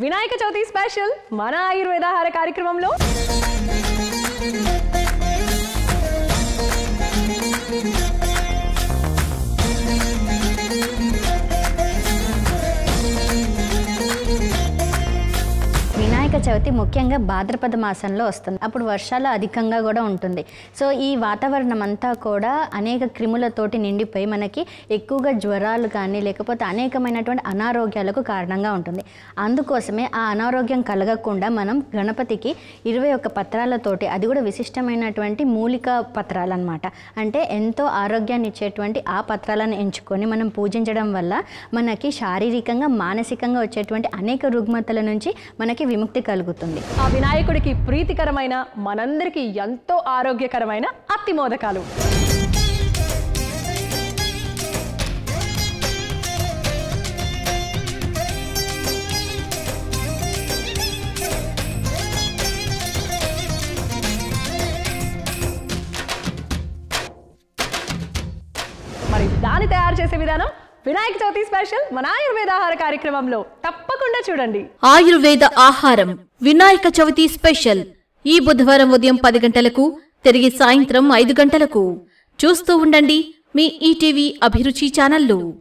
Vinayaka Chavithi special మన ఆయుర్వేదాహార కార్యక్రమంలో వినాయక చవితి ముఖ్యంగా భాద్రపద మాసంలో వస్తుంది. అప్పుడు వర్షాలు అధికంగా కూడా ఉంటుంది. సో ఈ వాతావరణం అంతా కూడా అనేక క్రిములతోటి నిండిపోయి మనకి ఎక్కువగా జ్వరాలు కానీ లేకపోతే అనేకమైనటువంటి అనారోగ్యాలకు కారణంగా ఉంటుంది. అందుకోసమే ఆ అనారోగ్యం కలగకుండా మనం గణపతికి 21 పత్రాలతోటి, అది కూడా విశిష్టమైనటువంటి మూలిక పత్రాలు అన్నమాట. అంటే ఎంతో ఆరోగ్యాన్ని ఇచ్చేటువంటి ఆ పత్రాలను ఎంచుకొని మనం పూజించడం వల్ల మనకి శారీరకంగా మానసికంగా వచ్చేటువంటి అనేక రుగ్మతల నుంచి మనకి విముక్తి కలుగుతుంది. ఆ వినాయకుడికి ప్రీతికరమైన, మనందరికీ ఎంతో ఆరోగ్యకరమైన అత్తి మోదకాలు. మరి దాన్ని తయారు చేసే విధానం వినాయక చవితి స్పెషల్ మన ఆయుర్వేదాహార కార్యక్రమంలో తప్పకుండా చూడండి. ఆయుర్వేద ఆహారం వినాయక చవితి స్పెషల్ ఈ బుధవారం ఉదయం 10 గంటలకు, తిరిగి సాయంత్రం 5 గంటలకు. చూస్తూ ఉండండి మీ ఈటీవీ అభిరుచి ఛానల్లో.